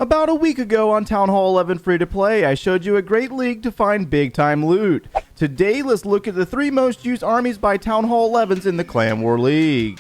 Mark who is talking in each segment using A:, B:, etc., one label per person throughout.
A: About a week ago on Town Hall 11 Free to Play, I showed you a great league to find big time loot. Today, let's look at the 3 most used armies by Town Hall 11s in the Clan War League.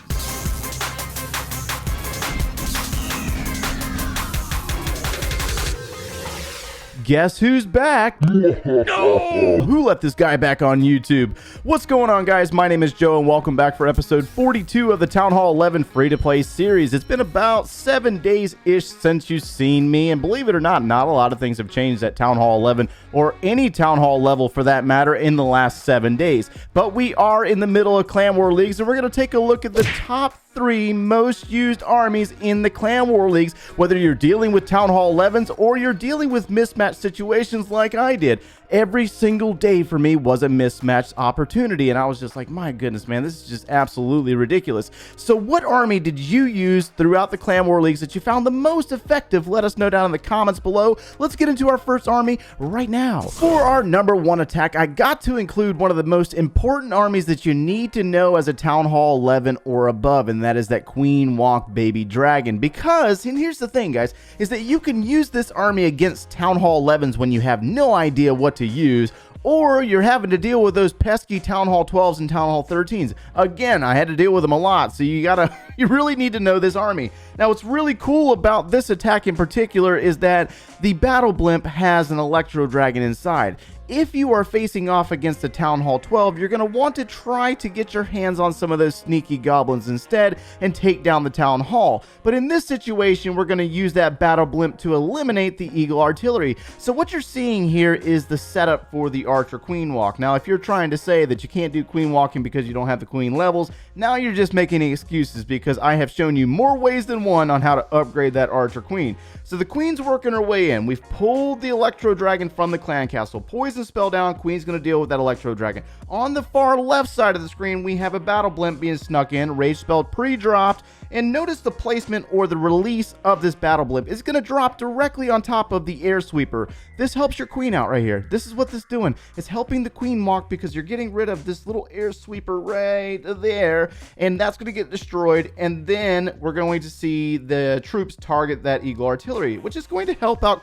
A: Guess who's back? No! Who let this guy back on YouTube? What's going on, guys? My name is Joe, and welcome back for episode 42 of the Town Hall 11 free-to-play series. It's been about 7 days-ish since you've seen me, and believe it or not a lot of things have changed at Town Hall 11, or any Town Hall level for that matter, in the last 7 days. But we are in the middle of Clan War Leagues, and we're going to take a look at the top 3 most used armies in the Clan War Leagues, whether you're dealing with Town Hall 11s or you're dealing with mismatched situations like I did. Every single day for me was a mismatched opportunity, and I was just like, my goodness, man, this is just absolutely ridiculous. So what army did you use throughout the Clan War Leagues that you found the most effective? Let us know down in the comments below. Let's get into our first army right now. For our number 1 attack, I got to include one of the most important armies that you need to know as a Town Hall 11 or above, and that is that Queen Walk Baby Dragon. Because, and here's the thing, guys, is that you can use this army against Town Hall 11s when you have no idea what to use, or you're having to deal with those pesky Town Hall 12s and Town Hall 13s. Again, I had to deal with them a lot, so you really need to know this army. Now, what's really cool about this attack in particular is that the Battle Blimp has an Electro Dragon inside. If you are facing off against a Town Hall 12, you're going to want to try to get your hands on some of those sneaky goblins instead and take down the Town Hall. But in this situation, we're going to use that Battle Blimp to eliminate the Eagle Artillery. So what you're seeing here is the setup for the Archer Queen Walk. Now, if you're trying to say that you can't do Queen Walking because you don't have the Queen levels, now you're just making excuses, because I have shown you more ways than one on how to upgrade that Archer Queen. So the Queen's working her way in. We've pulled the Electro Dragon from the Clan Castle. Poison spell down. Queen's going to deal with that Electro Dragon. On the far left side of the screen, we have a Battle Blimp being snuck in. Rage spell pre-dropped. And notice the placement or the release of this Battle Blimp is going to drop directly on top of the Air Sweeper. This helps your Queen out right here. This is what this is doing. It's helping the Queen walk because you're getting rid of this little Air Sweeper right there. And that's going to get destroyed. And then we're going to see the troops target that Eagle Artillery, which is going to help out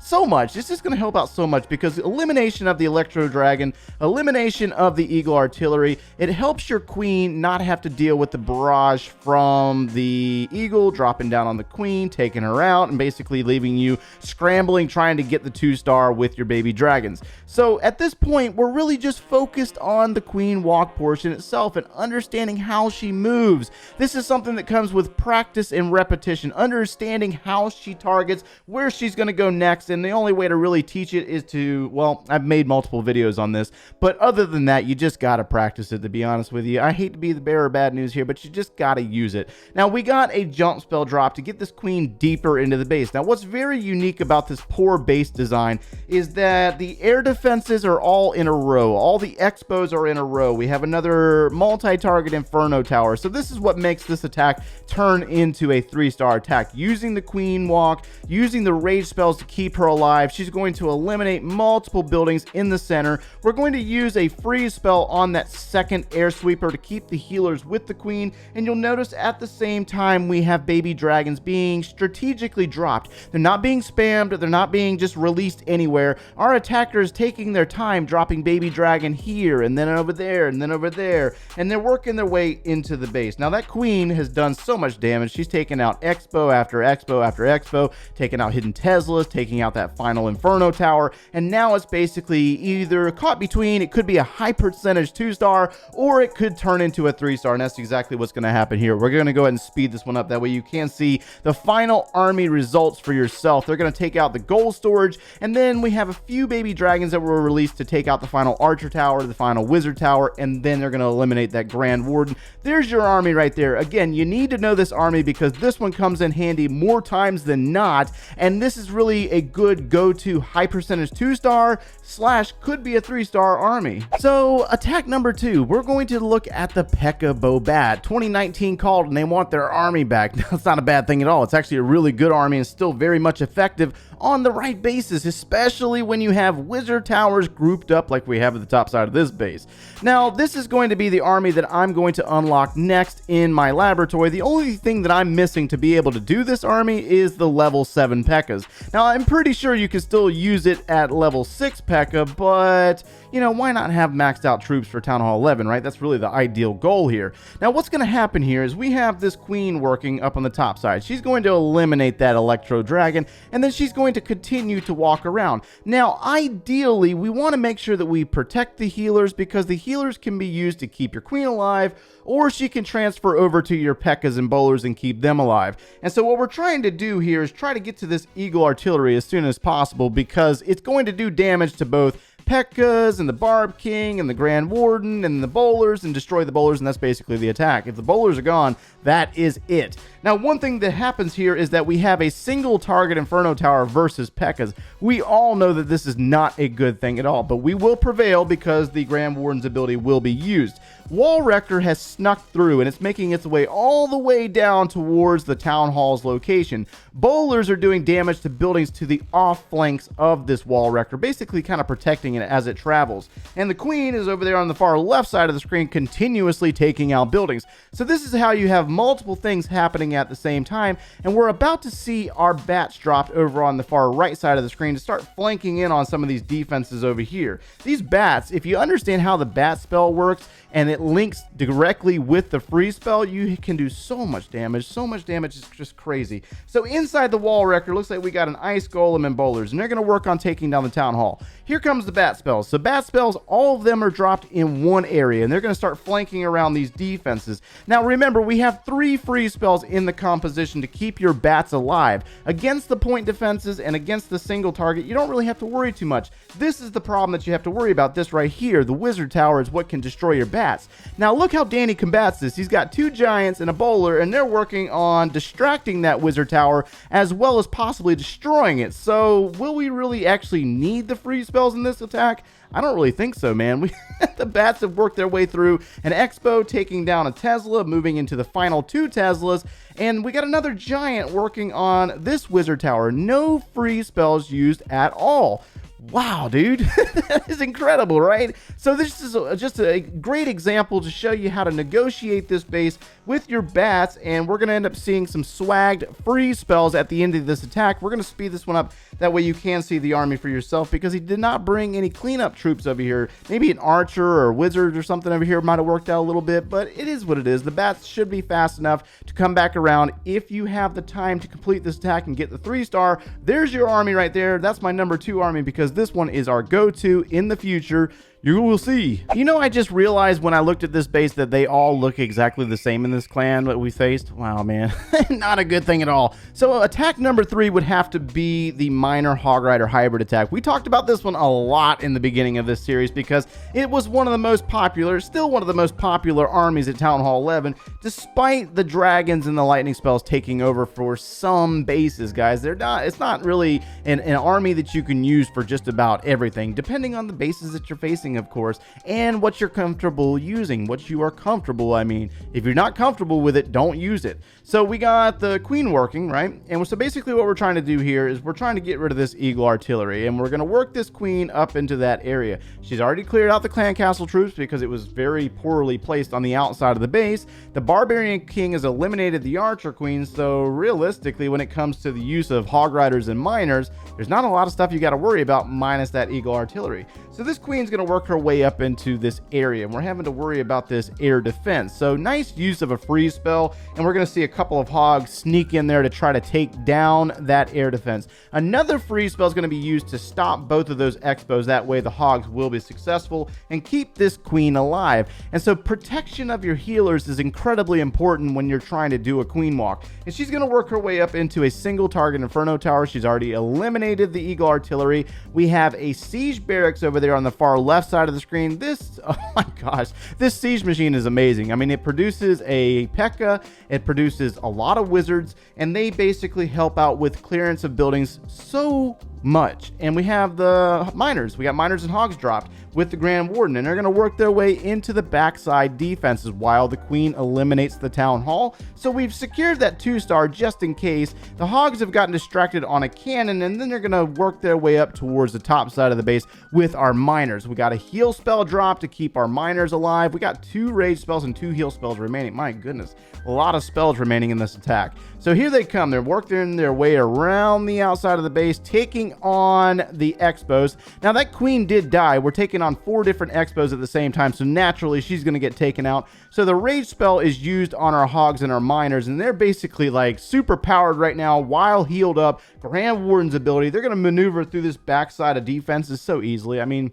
A: so much. It's just going to help out so much because elimination of the Electro Dragon, elimination of the Eagle Artillery, it helps your Queen not have to deal with the barrage from the Eagle dropping down on the Queen, taking her out, and basically leaving you scrambling trying to get the 2-star with your baby dragons. So at this point, we're really just focused on the Queen Walk portion itself and understanding how she moves. This is something that comes with practice and repetition, understanding how she targets, where she's going to go next. And the only way to really teach it is to, well, I've made multiple videos on this, but other than that, you just got to practice it, to be honest with you. I hate to be the bearer of bad news here, but you just got to use it. Now, we got a jump spell drop to get this Queen deeper into the base. Now, what's very unique about this poor base design is that the air defenses are all in a row. All the expos are in a row. We have another multi-target Inferno Tower. So this is what makes this attack turn into a 3-star attack. Using the Queen Walk, using the rage spells to keep her alive. She's going to eliminate multiple buildings in the center. We're going to use a freeze spell on that second Air Sweeper to keep the healers with the Queen. And you'll notice at the same time we have baby dragons being strategically dropped. They're not being spammed. They're not being just released anywhere. Our attacker is taking their time dropping baby dragon here and then over there and then over there. And they're working their way into the base. Now that Queen has done so much damage. She's taken out Expo after Expo after Expo, taking out hidden Teslas, taking out that final Inferno Tower, and now it's basically either caught between. It could be a high percentage 2-star, or it could turn into a 3-star, and that's exactly what's going to happen here. We're going to go ahead and speed this one up, that way you can see the final army results for yourself. They're going to take out the gold storage, and then we have a few baby dragons that were released to take out the final Archer Tower, the final Wizard Tower, and then they're going to eliminate that Grand Warden. There's your army right there. Again, you need to know this army because this one comes in handy more times than not, and this is really a good go-to high percentage 2-star / could be a 3-star army. So attack number 2, we're going to look at the Pekka Bowbat, 2019 called and they want their army back. That's not a bad thing at all. It's actually a really good army and still very much effective on the right basis, especially when you have wizard towers grouped up like we have at the top side of this base. Now, this is going to be the army that I'm going to unlock next in my laboratory. The only thing that I'm missing to be able to do this army is the level 7 Pekkas. Now, I'm pretty sure you can still use it at level 6 Pekka, but, you know, why not have maxed out troops for Town Hall 11, right? That's really the ideal goal here. Now, what's going to happen here is we have this queen working up on the top side. She's going to eliminate that Electro Dragon, and then she's going to continue to walk around. Now, ideally, we want to make sure that we protect the healers, because the healers can be used to keep your queen alive, or she can transfer over to your Pekkas and bowlers and keep them alive. And so what we're trying to do here is try to get to this Eagle Artillery as soon as possible, because it's going to do damage to both Pekkas and the Barb King and the Grand Warden and the bowlers, and destroy the bowlers, and that's basically the attack. If the bowlers are gone, that is it. Now, one thing that happens here is that we have a single target Inferno Tower versus Pekkas. We all know that this is not a good thing at all, but we will prevail because the Grand Warden's ability will be used. Wall Wrecker has snuck through, and it's making its way all the way down towards the Town Hall's location. Bowlers are doing damage to buildings to the off flanks of this Wall Wrecker, basically kind of protecting it as it travels. And the Queen is over there on the far left side of the screen, continuously taking out buildings. So this is how you have multiple things happening at the same time, and we're about to see our bats dropped over on the far right side of the screen to start flanking in on some of these defenses over here. These bats, if you understand how the bat spell works, and it links directly with the freeze spell, you can do so much damage. So much damage, is just crazy. So inside the Wall Wrecker, looks like we got an Ice Golem and bowlers, and they're going to work on taking down the Town Hall. Here comes the bat spells. So bat spells, all of them are dropped in one area, and they're going to start flanking around these defenses. Now remember, we have 3 freeze spells in the composition to keep your bats alive. Against the point defenses and against the single target, you don't really have to worry too much. This is the problem that you have to worry about. This right here, the Wizard Tower, is what can destroy your bats. Now look how Danny combats this. He's got 2 giants and a bowler, and they're working on distracting that Wizard Tower as well as possibly destroying it. So will we really actually need the freeze spells in this attack? I don't really think so, man. The bats have worked their way through an Expo, taking down a Tesla, moving into the final 2 Teslas, and we got another giant working on this Wizard Tower. No freeze spells used at all. Wow, dude, that is incredible, right? So this is just a great example to show you how to negotiate this base with your bats, and we're going to end up seeing some swagged freeze spells at the end of this attack. We're going to speed this one up, that way you can see the army for yourself, because he did not bring any cleanup troops over here. Maybe an archer or a wizard or something over here might have worked out a little bit, but it is what it is. The bats should be fast enough to come back around if you have the time to complete this attack and get the 3-star. There's your army right there. That's my number 2 army, because this one is our go-to in the future. You will see. You know, I just realized when I looked at this base that they all look exactly the same in this clan that we faced. Wow, man. Not a good thing at all. So attack number 3 would have to be the minor Hog Rider Hybrid attack. We talked about this one a lot in the beginning of this series because it was one of the most popular, still one of the most popular armies at Town Hall 11, despite the dragons and the lightning spells taking over for some bases, guys. It's not really an army that you can use for just about everything, depending on the bases that you're facing, of course, and what you're comfortable using. What you are comfortable, I mean. If you're not comfortable with it, don't use it. So we got the Queen working, right? And so basically what we're trying to do here is we're trying to get rid of this Eagle Artillery, and we're going to work this Queen up into that area. She's already cleared out the Clan Castle troops because it was very poorly placed on the outside of the base. The Barbarian King has eliminated the Archer Queen, so realistically, when it comes to the use of Hog Riders and Miners, there's not a lot of stuff you got to worry about minus that Eagle Artillery. So this Queen's going to work her way up into this area, and we're having to worry about this air defense. So nice use of a freeze spell, and we're going to see a couple of hogs sneak in there to try to take down that air defense. Another freeze spell is going to be used to stop both of those expos. That way the hogs will be successful and keep this Queen alive. And so protection of your healers is incredibly important when you're trying to do a Queen walk. And she's going to work her way up into a single target Inferno Tower. She's already eliminated the Eagle Artillery. We have a siege barracks over there on the far left side of the screen. This, oh my gosh, this siege machine is amazing. I mean, it produces a Pekka, it produces a lot of wizards, and they basically help out with clearance of buildings so much. And we have the miners. We got miners and hogs dropped with the Grand Warden, and they're going to work their way into the backside defenses while the Queen eliminates the Town Hall. So we've secured that 2-star just in case. The hogs have gotten distracted on a cannon, and then they're going to work their way up towards the top side of the base with our miners. We got a heal spell drop to keep our miners alive. We got 2 rage spells and 2 heal spells remaining. My goodness, a lot of spells remaining in this attack. So here they come. They're working their way around the outside of the base, taking on the Expos. Now that Queen did die. We're taking on 4 different Expos at the same time, so naturally she's going to get taken out. So the rage spell is used on our hogs and our miners, and they're basically like super powered right now while healed up. Grand Warden's ability, they're going to maneuver through this backside of defenses so easily. I mean,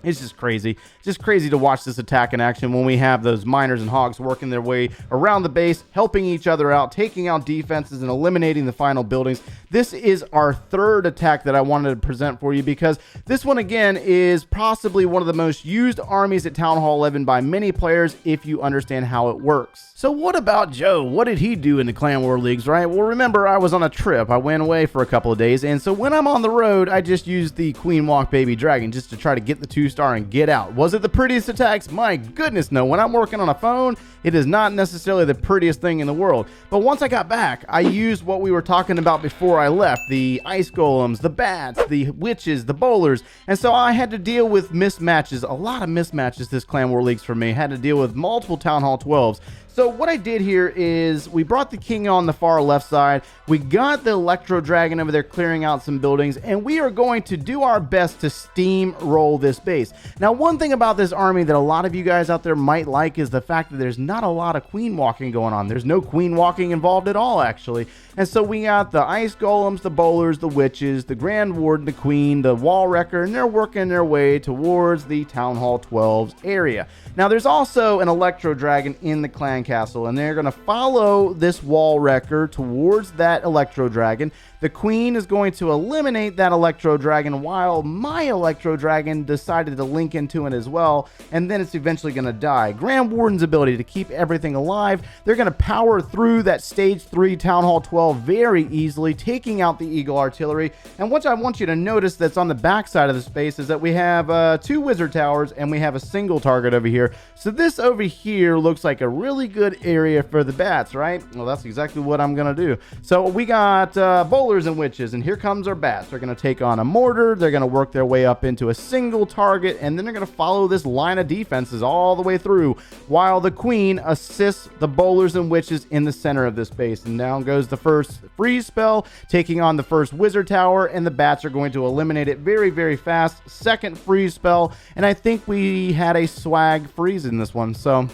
A: it's just crazy. Just crazy to watch this attack in action when we have those miners and hogs working their way around the base, helping each other out, taking out defenses, and eliminating the final buildings. This is our 3rd attack that I wanted to present for you, because this one, again, is possibly one of the most used armies at Town Hall 11 by many players if you understand how it works. So what about Joe? What did he do in the Clan War Leagues, right? Well, remember, I was on a trip. I went away for a couple of days, and so when I'm on the road, I just use the Queen Walk Baby Dragon just to try to get the 2-star and get out. Was it the prettiest attacks? My goodness, no. When I'm working on a phone, it is not necessarily the prettiest thing in the world. But once I got back, I used what we were talking about before I left, the ice golems, the bats, the witches, the bowlers, and so I had to deal with mismatches, a lot of mismatches this Clan War Leagues for me. Had to deal with multiple Town Hall 12s. So what I did here is we brought the king on the far left side. We got the Electro Dragon over there clearing out some buildings, and we are going to do our best to steamroll this base. Now, one thing about this army that a lot of you guys out there might like is the fact that there's not a lot of queen walking going on. There's no queen walking involved at all, actually. And so we got the ice golems, the bowlers, the witches, the Grand Warden, the queen, the wall wrecker, and they're working their way towards the Town Hall 12's area. Now, there's also an Electro Dragon in the clan castle, and they're going to follow this wall wrecker towards that Electro Dragon. The queen is going to eliminate that Electro Dragon while my Electro Dragon decided to link into it as well, and then it's eventually going to die. Grand Warden's ability to keep everything alive, they're going to power through that stage 3 Town Hall 12 very easily, taking out the Eagle Artillery. And what I want you to notice that's on the back side of the space is that we have 2 Wizard Towers and we have a single target over here. So this over here looks like a really good area for the bats, right? Well, that's exactly what I'm going to do. So we got bowlers and witches, and here comes our bats. They're going to take on a mortar. They're going to work their way up into a single target, and then they're going to follow this line of defenses all the way through while the queen assists the bowlers and witches in the center of this base. And down goes the first freeze spell, taking on the first wizard tower, and the bats are going to eliminate it very, very fast. Second freeze spell, and I think we had a swag freeze in this one. So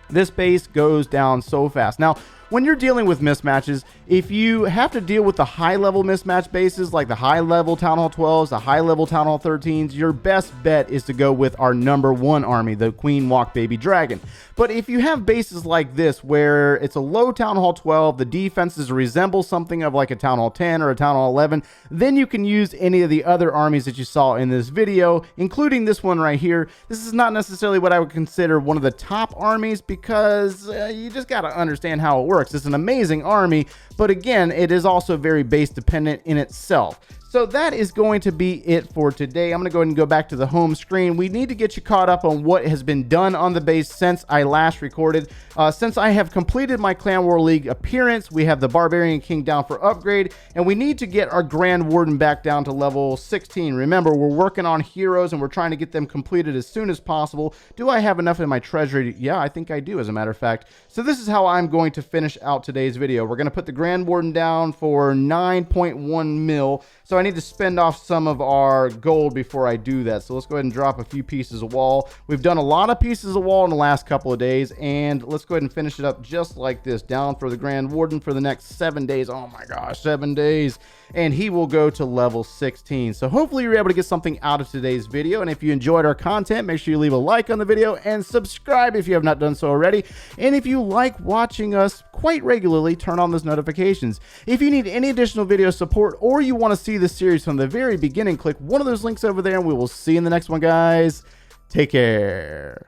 A: this base goes down so fast. Now, when you're dealing with mismatches, if you have to deal with the high-level mismatch bases, like the high-level Town Hall 12s, the high-level Town Hall 13s, your best bet is to go with our #1 army, the Queen Walk Baby Dragon. But if you have bases like this, where it's a low Town Hall 12, the defenses resemble something of like a Town Hall 10 or a Town Hall 11, then you can use any of the other armies that you saw in this video, including this one right here. This is not necessarily what I would consider one of the top armies, because you just got to understand how it works. It's an amazing army, but again, it is also very base dependent in itself. So that is going to be it for today. I'm going to go ahead and go back to the home screen. We need to get you caught up on what has been done on the base since I last recorded. Since I have completed my Clan War League appearance, we have the Barbarian King down for upgrade, and we need to get our Grand Warden back down to level 16. Remember, we're working on heroes, and we're trying to get them completed as soon as possible. Do I have enough in my treasury? Yeah, I think I do, as a matter of fact. So this is how I'm going to finish out today's video. We're going to put the Grand Warden down for 9.1 mil. So I need to spend off some of our gold before I do that. So let's go ahead and drop a few pieces of wall. We've done a lot of pieces of wall in the last couple of days, and let's go ahead and finish it up just like this. Down for the Grand Warden for the next 7 days. Oh my gosh, 7 days. And he will go to level 16. So hopefully you're able to get something out of today's video. And if you enjoyed our content, make sure you leave a like on the video and subscribe if you have not done so already. And if you like watching us quite regularly, turn on those notifications. If you need any additional video support, or you want to see the series from the very beginning, click one of those links over there, and we will see you in the next one, guys. Take care.